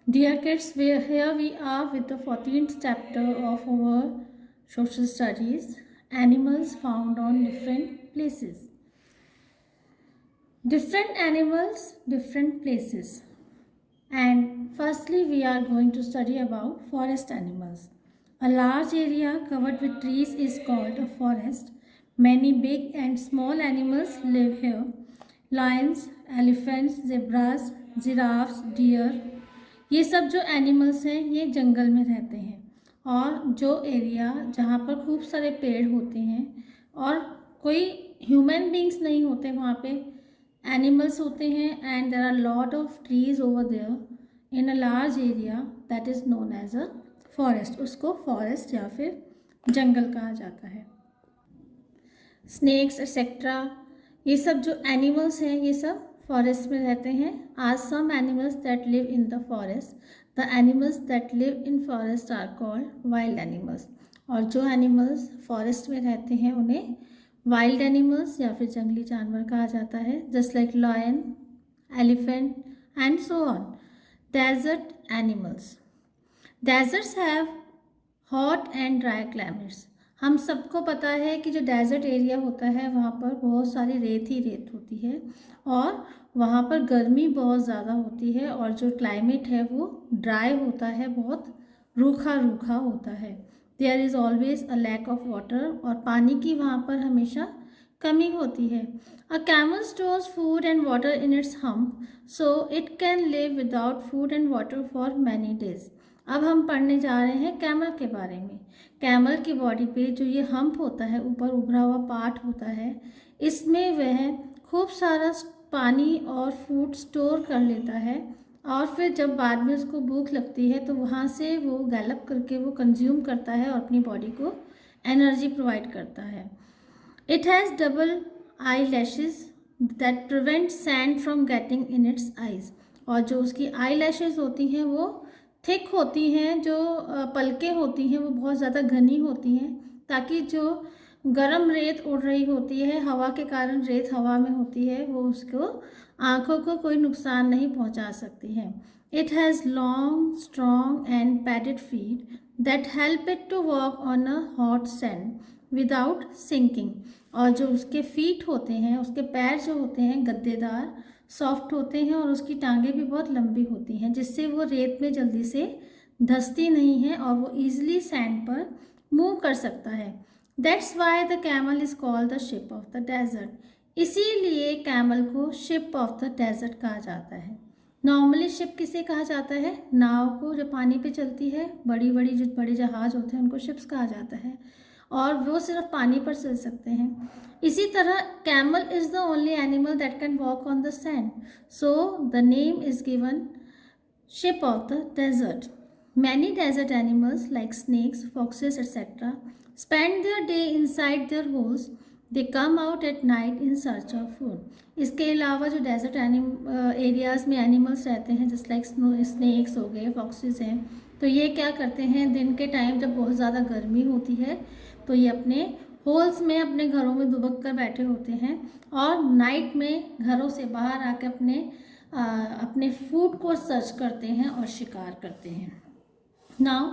Dear kids, here we are with the 14th chapter of our social studies, animals found on different places. Different animals, different places. And firstly, we are going to study about forest animals. A large area covered with trees is called a forest. Many big and small animals live here. Lions, elephants, zebras, giraffes, deer, ये सब जो animals हैं ये जंगल में रहते हैं। और जो एरिया जहाँ पर खूब सारे पेड़ होते हैं और कोई ह्यूमन बींग्स नहीं होते वहाँ पे एनिमल्स होते हैं, and there are lot of trees over there in a large area that is known as a forest. उसको फॉरेस्ट या फिर जंगल कहा जाता है। स्नेक्स एक्सेट्रा ये सब जो एनिमल्स हैं ये सब फॉरेस्ट में रहते हैं। Are some animals that live in the forest, the animals that live in forest are called wild animals. और जो एनिमल्स फॉरेस्ट में रहते हैं उन्हें वाइल्ड एनिमल्स या फिर जंगली जानवर कहा जाता है, just like lion, elephant and so on. Desert animals, deserts have hot and dry climates. हम सबको पता है कि जो डेजर्ट एरिया होता है वहाँ पर बहुत सारी रेत ही रेत होती है और वहाँ पर गर्मी बहुत ज़्यादा होती है और जो क्लाइमेट है वो ड्राई होता है, बहुत रूखा रूखा होता है। There is always a lack of water, और पानी की वहाँ पर हमेशा कमी होती है। A camel stores food and water in its hump so it can live without food and water for many days. अब हम पढ़ने जा रहे हैं कैमल के बारे में। कैमल की बॉडी पे जो ये हम्प होता है, ऊपर उभरा हुआ पार्ट होता है, इसमें वह खूब सारा पानी और फूड स्टोर कर लेता है और फिर जब बाद में उसको भूख लगती है तो वहाँ से वो गैलप करके वो कंज्यूम करता है और अपनी बॉडी को एनर्जी प्रोवाइड करता है। It has double eye lashes that prevent sand from getting in its eyes. और जो उसकी आई लैशेज होती हैं वो थिक होती हैं, जो पलकें होती हैं वो बहुत ज़्यादा घनी होती हैं ताकि जो गर्म रेत उड़ रही होती है, हवा के कारण रेत हवा में होती है, वो उसको आँखों को कोई नुकसान नहीं पहुँचा सकती है। It has long strong and padded feet that help it to walk on a hot sand without sinking. और जो उसके फीट होते हैं, उसके पैर जो होते हैं गद्देदार सॉफ्ट होते हैं और उसकी टांगें भी बहुत लंबी होती हैं, जिससे वो रेत में जल्दी से धंसती नहीं है और वो ईजिली सैंड पर मूव कर सकता है। That's why the camel is called the ship of the desert. इसीलिए कैमल को शिप ऑफ द डेजर्ट कहा जाता है। नॉर्मली शिप किसे कहा जाता है? नाव को, जो पानी पे चलती है, बड़ी बड़ी जो बड़े जहाज होते हैं उनको शिप्स कहा जाता है और वो सिर्फ पानी पर चल सकते हैं। इसी तरह camel is the only animal that can walk on the sand, so the name is given ship of the desert. Many desert animals like snakes, foxes etcetera spend their day inside their holes, they come out at night in search of food. इसके अलावा जो desert areas में animals रहते हैं, just like snacks हो गए, foxes हैं, तो ये क्या करते हैं, दिन के टाइम जब बहुत ज़्यादा गर्मी होती है तो ये अपने होल्स में अपने घरों में दुबक कर बैठे होते हैं और नाइट में घरों से बाहर आके अपने फूड को सर्च करते हैं और शिकार करते हैं। Now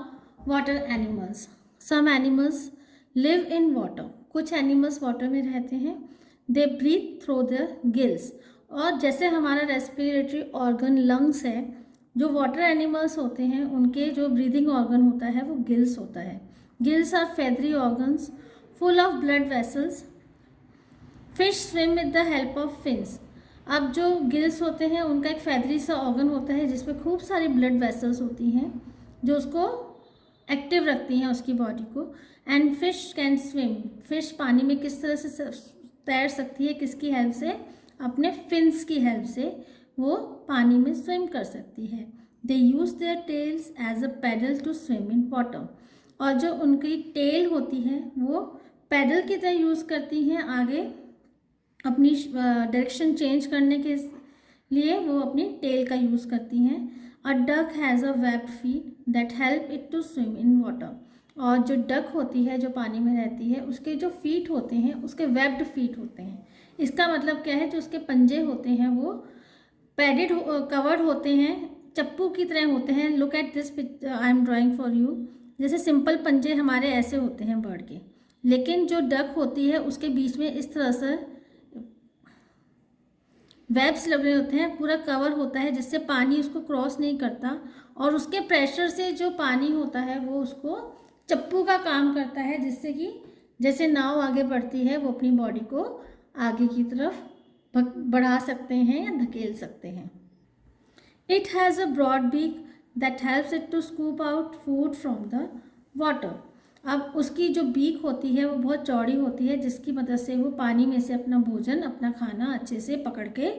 water animals, some animals live in water. कुछ एनिमल्स वाटर में रहते हैं। They breathe through their gills. और जैसे हमारा रेस्पिरेटरी ऑर्गन लंग्स है, जो वाटर एनिमल्स होते हैं उनके जो ब्रीदिंग ऑर्गन होता है वो गिल्स होता है। Gills are feathery organs full of blood vessels. Fish swim with the help of fins. अब जो गिल्स होते हैं उनका एक feathery सा ऑर्गन होता है जिसमें खूब सारी ब्लड वेसल्स होती हैं जो उसको एक्टिव रखती हैं, उसकी बॉडी को। And fish can swim. Fish पानी में किस तरह से तैर सकती है, किसकी हेल्प से? अपने फिन्स की हेल्प से वो पानी में स्विम कर सकती है। They use their tails as a paddle to swim in water. और जो उनकी टेल होती है वो पैडल की तरह यूज़ करती हैं, आगे अपनी डायरेक्शन चेंज करने के लिए वो अपनी टेल का यूज़ करती हैं। A duck has a web feet that help it to swim in water. और जो डक होती है जो पानी में रहती है, उसके जो फीट होते हैं उसके वेब्ड फीट होते हैं। इसका मतलब क्या है, जो उसके पंजे होते हैं वो पैडेड कवर्ड होते हैं चप्पू की तरह होते हैं। Look at this picture I am drawing for you. जैसे सिंपल पंजे हमारे ऐसे होते हैं बर्ड के, लेकिन जो डक होती है उसके बीच में इस तरह से वेब्स लगे होते हैं, पूरा कवर होता है जिससे पानी उसको क्रॉस नहीं करता, और उसके प्रेशर से जो पानी होता है वो उसको चप्पू का काम करता है, जिससे कि जैसे नाव आगे बढ़ती है वो अपनी बॉडी को आगे की तरफ बढ़ा सकते हैं या धकेल सकते हैं। It has a broad beak that helps it to scoop out food from the water. अब उसकी जो बीक होती है वो बहुत चौड़ी होती है, जिसकी मदद से वो पानी में से अपना भोजन, अपना खाना अच्छे से पकड़ के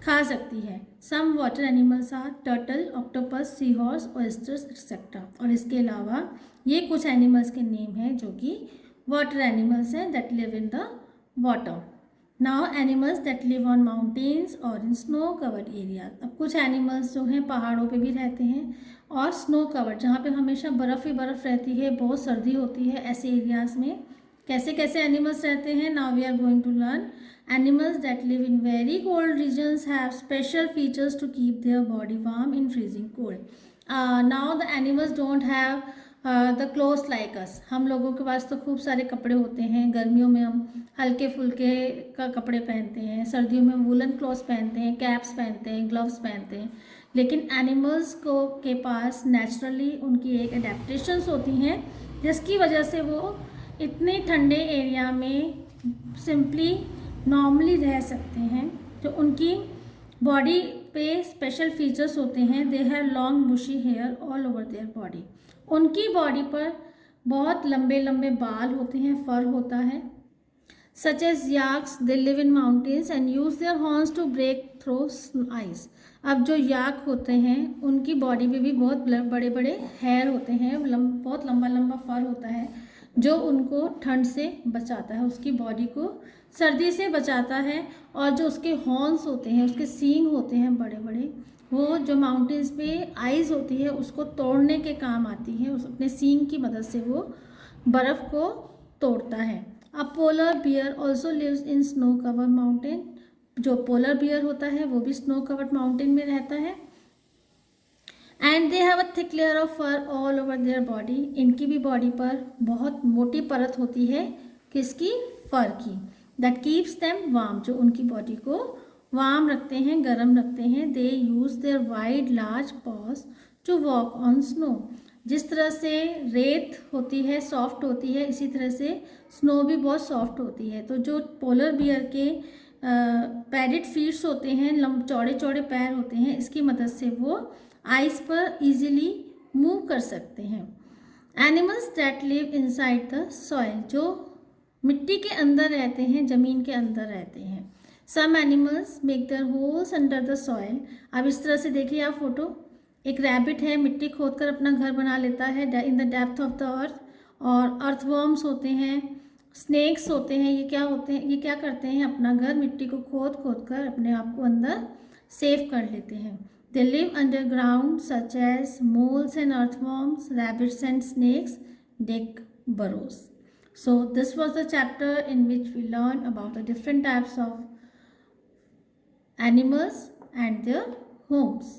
खा सकती है। Some water animals are turtle, octopus, sea horse, oysters etcetera. और इसके अलावा ये कुछ एनिमल्स के नेम हैं जो कि वाटर एनिमल्स हैं that live in the water. Now animals that live on mountains और इन स्नो कवर्ड एरिया। अब कुछ एनिमल्स जो हैं पहाड़ों पे भी रहते हैं और स्नो कवर्ड, जहाँ पे हमेशा बर्फ़ ही बर्फ़ रहती है, बहुत सर्दी होती है, ऐसे एरियाज़ में कैसे कैसे एनिमल्स रहते हैं। Now we are going to learn. Animals that live in very cold regions have special features to keep their body warm in freezing cold. Now the animals don't have the clothes like us. हम लोगों के पास तो खूब सारे कपड़े होते हैं। गर्मियों में हम हल्के फुल्के का कपड़े पहनते हैं, सर्दियों में वुलन क्लॉथ्स पहनते हैं, कैप्स पहनते हैं, ग्लव्स पहनते हैं। लेकिन एनिमल्स को के पास नेचुरली उनकी एक एडेप्टेशंस होती हैं, जिसकी वजह से वो इतने ठंडे एरिया में सिंपली नॉर्मली रह सकते हैं। तो उनकी बॉडी पे स्पेशल फीचर्स होते हैं। They have long bushy hair all over their body. उनकी बॉडी पर बहुत लंबे लंबे बाल होते हैं, फर होता है। Such as yaks they live in mountains and use their horns to break through ice. अब जो याक होते हैं उनकी बॉडी पे भी बहुत बड़े बड़े हेयर होते हैं, बहुत लंबा लंबा फर होता है जो उनको ठंड से बचाता है, उसकी बॉडी को सर्दी से बचाता है। और जो उसके हॉर्न्स होते हैं, उसके सींग होते हैं बड़े बड़े, वो जो माउंटेन्स पे आइस होती है उसको तोड़ने के काम आती है। उस अपने सींग की मदद से वो बर्फ़ को तोड़ता है। अब polar bear also lives in snow cover mountain. जो पोलर बियर होता है वो भी स्नो कवर्ड माउंटेन में रहता है। And they have a thick layer of fur all over their body. इनकी भी बॉडी पर बहुत मोटी परत होती है, किसकी? फर की। दैट कीप्स देम वार्म, जो उनकी बॉडी को वार्म रखते हैं, गर्म रखते हैं। They use their wide large paws to walk on snow. जिस तरह से रेत होती है सॉफ्ट होती है, इसी तरह से स्नो भी बहुत सॉफ्ट होती है। तो जो पोलर बियर के पैडेड फीट्स होते हैं, चौड़े चौड़े पैर होते हैं, इसकी मदद से वो आइस पर इजीली मूव कर सकते हैं। Animals that live inside the soil, जो मिट्टी के अंदर रहते हैं, ज़मीन के अंदर रहते हैं। Some animals make their holes under the soil. अब इस तरह से देखिए आप फोटो, एक रैबिट है, मिट्टी खोदकर अपना घर बना लेता है in the depth of the earth. और अर्थवर्म्स होते हैं, स्नेक्स होते हैं, ये क्या होते हैं, ये क्या करते हैं, अपना घर मिट्टी को खोद खोद कर अपने आप को अंदर सेव कर लेते हैं। They live underground such as moles and earthworms, rabbits and snakes dig burrows. So this was the chapter in which we learned about the different types of animals and their homes.